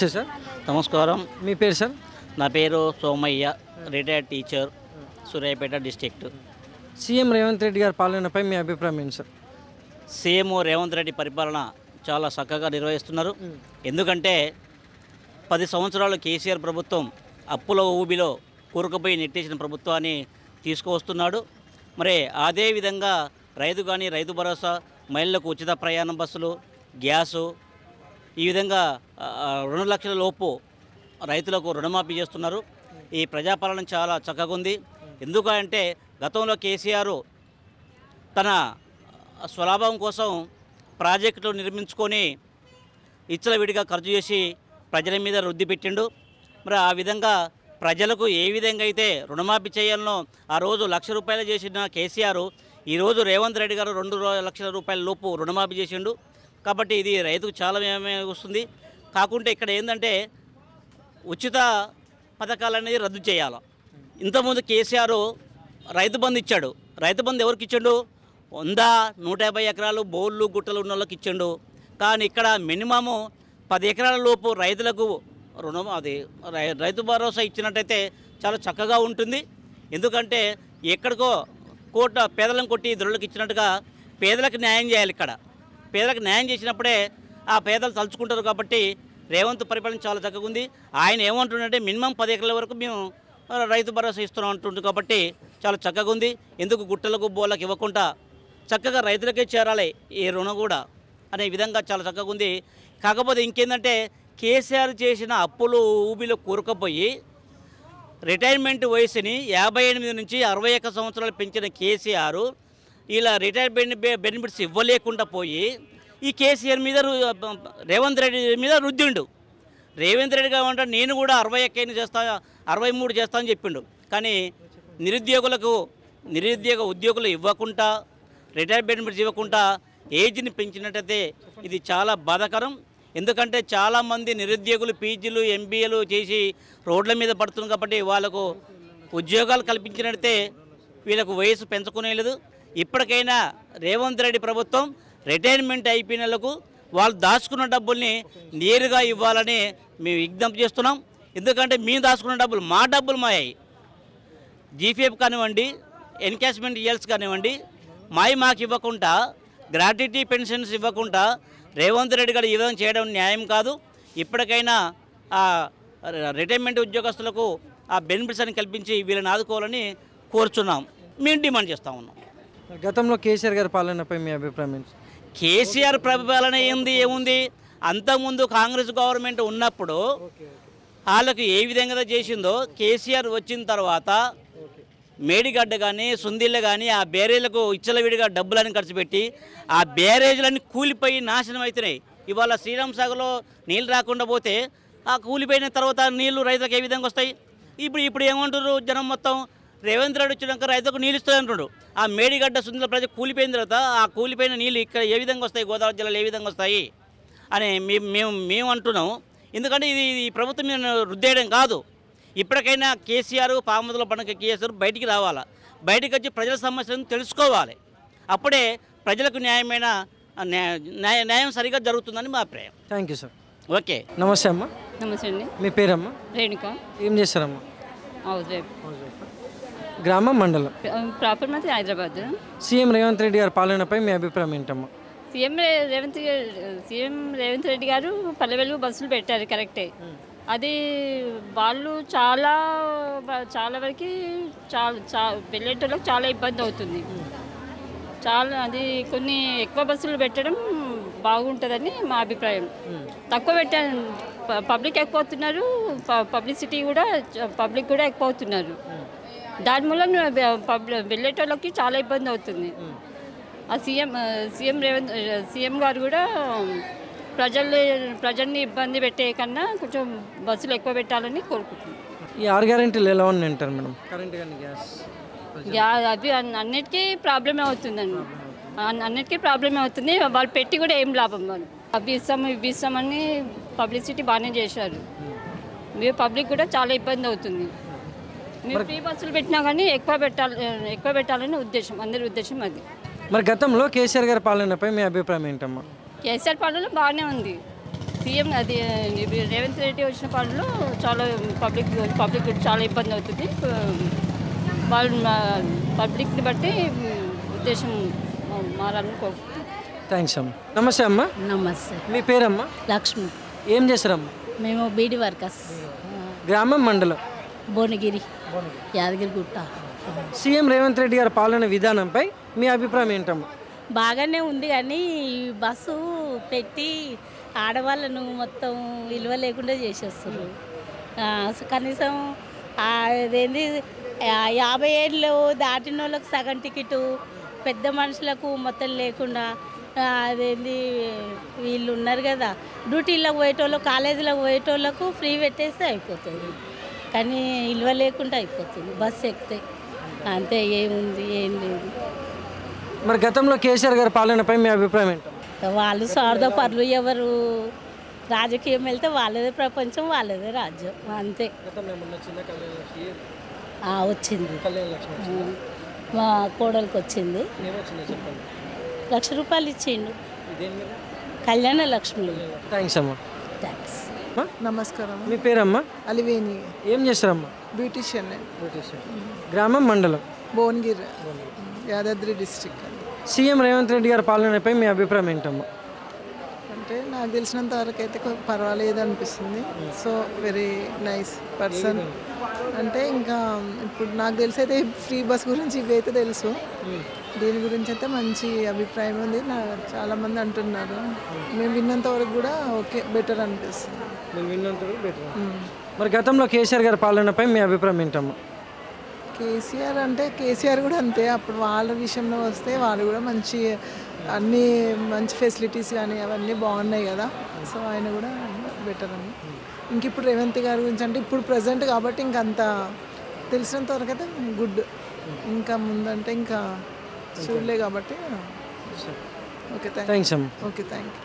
Sir నమస్కారం. మీ పేరు sir? నా పేరు Somayya, retired teacher, Suryapet district. CM Revanth Reddy గారి పాలనపై మీ అభిప్రాయం ఏంటి సార్? సీఎం రేవంత్ రెడ్డి పరిపాలన చాలా చక్కగా నిర్వహిస్తున్నారు. ఎందుకంటే 10 సంవత్సరాలు కేసీఆర్ ప్రభుత్వం అప్పుల ఊబిలో కూరుకుపోయి నెట్టేసిన ప్రభుత్వాన్ని తీసుకువస్తున్నాడు. మరి అదేవిధంగా రైతు కానీ రైతు భరోసా, మహిళలకు ఉచిత ప్రయాణ బస్సులు, గ్యాసు, ఈ విధంగా 2 లక్షల లోపు రైతులకు రుణమాఫీ చేస్తున్నారు. ఈ ప్రజాపాలన చాలా చక్కగా ఉంది. ఎందుకంటే గతంలో కేసీఆర్ తన స్వలాభం కోసం ప్రాజెక్టులు నిర్మించుకొని విడిగా ఖర్చు చేసి ప్రజల మీద రుద్ది పెట్టిండు. మరి ఆ విధంగా ప్రజలకు ఏ విధంగా అయితే రుణమాఫీ చేయాలనో ఆ రోజు ₹1,00,000 చేసిన కేసీఆర్ ఈరోజు రేవంత్ రెడ్డి గారు 2 లక్షల రూపాయల లోపు రుణమాఫీ చేసిండు. కాబట్టి ఇది రైతుకు చాలా వస్తుంది. కాకుంటే ఇక్కడ ఏంటంటే ఉచిత పథకాలు అనేది రద్దు చేయాలి. ఇంతకుముందు కేసీఆర్ రైతు బంధు ఇచ్చాడు. రైతు బంధు ఎవరికి ఇచ్చాడు? 100, 150 ఎకరాలు బోర్లు గుట్టలు ఉన్న వాళ్ళకి ఇచ్చాడు. కానీ ఇక్కడ మినిమము 10 ఎకరాల లోపు రైతులకు రైతు భరోసా ఇచ్చినట్టయితే చాలా చక్కగా ఉంటుంది. ఎందుకంటే ఎక్కడికో పేదలను కొట్టి దొరలకు ఇచ్చినట్టుగా పేదలకు న్యాయం చేయాలి. ఇక్కడ పేదలకు న్యాయం చేసినప్పుడే ఆ పేదలు తలుచుకుంటారు. కాబట్టి రేవంత్ పరిపాలన చాలా చక్కగా ఉంది. ఆయన ఏమంటుండంటే మినిమం 10 ఎకరాల వరకు మేము రైతు భరోసా ఇస్తున్నాం అంటుంది. కాబట్టి చాలా చక్కగా ఉంది. ఎందుకు గుట్టలకు బోళ్ళకు ఇవ్వకుండా చక్కగా రైతులకే చేరాలి ఈ రుణం కూడా అనే విధంగా చాలా చక్కగా ఉంది. కాకపోతే ఇంకేంటంటే కేసీఆర్ చేసిన అప్పులు ఊబిలో కూరుకుపోయి రిటైర్మెంట్ వయసుని 58 నుంచి 61 సంవత్సరాలు పెంచిన కేసీఆర్ ఇలా రిటైర్మెంట్ బెనిఫిట్స్ ఇవ్వలేకుండా పోయి ఈ కేసీఆర్ మీద రేవంత్ రెడ్డి మీద రుద్దిండు. రేవంత్ రెడ్డి కావాలంటే నేను కూడా 61 చేస్తా, 63 చేస్తా అని చెప్పిండు. కానీ ఉద్యోగులు ఇవ్వకుండా, రిటైర్ బెనిఫిట్స్ ఇవ్వకుండా ఏజ్ని పెంచినట్టయితే ఇది చాలా బాధాకరం. ఎందుకంటే చాలామంది నిరుద్యోగులు పీజీలు, ఎంబీఏలు చేసి రోడ్ల మీద పడుతుంది. కాబట్టి వాళ్ళకు ఉద్యోగాలు కల్పించినట్టయితే వీళ్ళకు వయసు పెంచుకునేలేదు. ఇప్పటికైనా రేవంత్ రెడ్డి ప్రభుత్వం రిటైర్మెంట్ అయిపోయిన వాళ్ళకు వాళ్ళు దాచుకున్న డబ్బుల్ని నేరుగా ఇవ్వాలని మేము విజ్ఞప్తి చేస్తున్నాం. ఎందుకంటే మేము దాచుకున్న డబ్బులు మా డబ్బులు మాయాయి. జీపీఎఫ్ కానివ్వండి, ఎన్కాష్మెంట్ ఇయర్స్ కానివ్వండి, మాకు ఇవ్వకుండా, గ్రాట్యుటీ పెన్షన్స్ ఇవ్వకుండా రేవంత్ రెడ్డి గారు ఈ విధంగా చేయడం న్యాయం కాదు. ఇప్పటికైనా ఆ రిటైర్మెంట్ ఉద్యోగస్తులకు ఆ బెనిఫిట్స్ అని కల్పించి వీళ్ళని ఆదుకోవాలని కోరుచున్నాం. మేము డిమాండ్ చేస్తూ ఉన్నాం. గతంలో కేసీఆర్ గారి పాలనపై మీ అభిప్రాయం ఏంటి? కేసీఆర్ పరిపాలన ఏముంది? అంతకుముందు కాంగ్రెస్ గవర్నమెంట్ ఉన్నప్పుడు వాళ్ళకు ఏ విధంగా చేసిందో కేసీఆర్ వచ్చిన తర్వాత మేడిగడ్డ కానీ సుందిళ్ళ కానీ ఆ బ్యారేజ్లకు విడిగా డబ్బులని ఖర్చు పెట్టి ఆ బ్యారేజ్లన్నీ కూలిపోయి నాశనం అవుతున్నాయి. ఇవాళ శ్రీరామ్ సాగర్లో నీళ్ళు రాకుండా పోతే ఆ కూలిపోయిన తర్వాత నీళ్లు రైతులకు ఏ విధంగా వస్తాయి? ఇప్పుడు ఏమంటారు జనం మొత్తం, రేవంత్ రెడ్డి వచ్చినాక రైతులకు నీళ్ళు ఇస్తుంది అంటున్నాడు. ఆ మేడిగడ్డ సుందిల ప్రజలు కూలిపోయిన తర్వాత ఆ కూలిపోయిన నీళ్ళు ఇక్కడ ఏ విధంగా వస్తాయి, గోదావరి జిల్లాలో ఏ విధంగా వస్తాయి అని మేము అంటున్నాం. ఎందుకంటే ఇది ప్రభుత్వం మీద రుద్దేయడం కాదు. ఇప్పటికైనా కేసీఆర్ పాముదల పండుగ కేసీఆర్ బయటికి రావాలా, బయటికి వచ్చి ప్రజల సమస్యలను తెలుసుకోవాలి. అప్పుడే ప్రజలకు న్యాయం సరిగా జరుగుతుందని మా అభిప్రాయం. Thank you sir. ఓకే. నమస్తే అమ్మ. నమస్తే అండి. మీ పేరమ్మా? రేణుక. ఏం చేస్తారమ్మా? House wife. గ్రామం, మండలం? ప్రాపర్ మాది హైదరాబాద్. సీఎం రేవంత్ రెడ్డి గారి పాలనపై మీ అభిప్రాయం ఏంటమ్మా? సీఎం రేవంత్ రెడ్డి గారు పల్లె వెలుగు బస్సులు పెట్టారు, కరెక్టే. అది వాళ్ళు చాలా వరకు వెళ్ళేటోళ్ళకి చాలా ఇబ్బంది అవుతుంది. అది కొన్ని ఎక్కువ బస్సులు పెట్టడం బాగుంటుందని మా అభిప్రాయం. తక్కువ పెట్టాను, పబ్లిక్ ఎక్కువ అవుతున్నారు, పబ్లిసిటీ కూడా పబ్లిక్ కూడా ఎక్కువ అవుతున్నారు. దాని మూలం వెళ్ళేటోళ్ళకి చాలా ఇబ్బంది అవుతుంది. ఆ సీఎం గారు కూడా ప్రజల్ని ఇబ్బంది పెట్టే కన్నా కొంచెం బస్సులు ఎక్కువ పెట్టాలని కోరుకుంటున్నాం. ఈ 6 గ్యారెంటీలు ఎలా ఉన్నాయి అంటారు మేడం? కరెంట్ కానీ గ్యాస్ అవి అన్నిటికీ ప్రాబ్లమే అవుతుందండి. అన్నిటికీ ప్రాబ్లమే అవుతుంది. వాళ్ళు పెట్టి కూడా ఏం లాభం. వాళ్ళు ఇవి ఇస్తామని పబ్లిసిటీ బాగానే చేశారు. మీరు పబ్లిక్ కూడా చాలా ఇబ్బంది అవుతుంది. మీరు ఫ్రీ బస్సులు పెట్టినా కానీ ఎక్కువ పెట్టాలని ఉద్దేశం, అందరి ఉద్దేశం అది. మరి గతంలో కేసీఆర్ గారి పాలనపై మీ అభిప్రాయం ఏంటమ్మా? కేసీఆర్ పాలన బాగానే ఉంది. సీఎం అది రేవంత్ రెడ్డి వచ్చిన పాటలో చాలా పబ్లిక్ చాలా ఇబ్బంది అవుతుంది. వాళ్ళు పబ్లిక్ని బట్టి ఉద్దేశం మారాలని కోరుకుంటున్నాం. థ్యాంక్స్ అమ్మ. నమస్తే అమ్మ. నమస్తే. మీ పేరమ్మా? లక్ష్మి. ఏం చేస్తారమ్మా? మేము బీడీ వర్కర్స్. గ్రామం, మండలం? భువనగిరి, యాదగిరిగుట్ట. సీఎం రేవంత్ రెడ్డి గారి పాలన విధానంపై మీ అభిప్రాయం ఏంటమ్మా? బాగానే ఉంది కానీ బస్సు పెట్టి ఆడవాళ్ళను మొత్తం విలువ లేకుండా చేసేస్తారు. కనీసం అదేంది 50 ఏళ్ళు దాటిన వాళ్ళకు సగం టికెట్, పెద్ద మనుషులకు మొత్తం లేకుండా అదేంది వీళ్ళు ఉన్నారు కదా డ్యూటీలకు పోయేటోళ్ళు, కాలేజీలకు పోయేటోళ్ళకు ఫ్రీ పెట్టేస్తే అయిపోతుంది. కానీ విలువ లేకుండా అయిపోతుంది బస్సు ఎక్కితే. అంతే, ఏముంది, ఏం లేదు. మరి గతంలో కేసీఆర్ గారి పాలనపై మీ అభిప్రాయం ఏంటి? వాళ్ళు స్వార్థపరులు. ఎవరు రాజకీయం వెళ్తే వాళ్ళదే ప్రపంచం, వాళ్ళదే రాజ్యం, అంతే. వచ్చింది, మా కోడలికి వచ్చింది. 1,00,000 రూపాయలు ఇచ్చిండు, కళ్యాణ లక్ష్మి. థ్యాంక్స్ అమ్మా. థ్యాంక్స్. నమస్కారం. మీ పేరమ్మా? అలివేణి. ఏం చేస్తారమ్మా? బ్యూటిషియన్. గ్రామం, మండలం? భువనగిరి, యాదాద్రి డిస్ట్రిక్ట్. సీఎం రేవంత్ రెడ్డి గారి పాలనపై మీ అభిప్రాయం ఏంటమ్మా? అంటే నాకు తెలిసినంత వరకు అయితే పర్వాలేదు అనిపిస్తుంది. So very nice person. అంటే ఇంకా ఇప్పుడు నాకు తెలిసి అయితే ఫ్రీ బస్ గురించి ఇవైతే తెలుసు. దీని గురించి అయితే మంచి అభిప్రాయం ఉంది. చాలామంది అంటున్నారు. మేము విన్నంత వరకు కూడా ఓకే, బెటర్ అనిపిస్తుంది. మరి గతంలో కేసీఆర్ గారి పాలనపై మీ అభిప్రాయం ఏంటమ్మా? కేసీఆర్ అంటే కేసీఆర్ కూడా అంతే. అప్పుడు వాళ్ళ విషయంలో వస్తే వాళ్ళు కూడా మంచి అన్నీ మంచి ఫెసిలిటీస్ కానీ అవన్నీ బాగున్నాయి కదా. సో ఆయన కూడా బెటర్ అని. ఇంక ఇప్పుడు రేవంత్ గారి గురించి అంటే ఇప్పుడు ప్రజెంట్ కాబట్టి ఇంకంత తెలిసినంత వరకు అయితే గుడ్. ఇంకా ముందంటే ఇంకా చూడలే కాబట్టి ఓకే, థ్యాంక్స్ అమ్మ. Okay, thank you.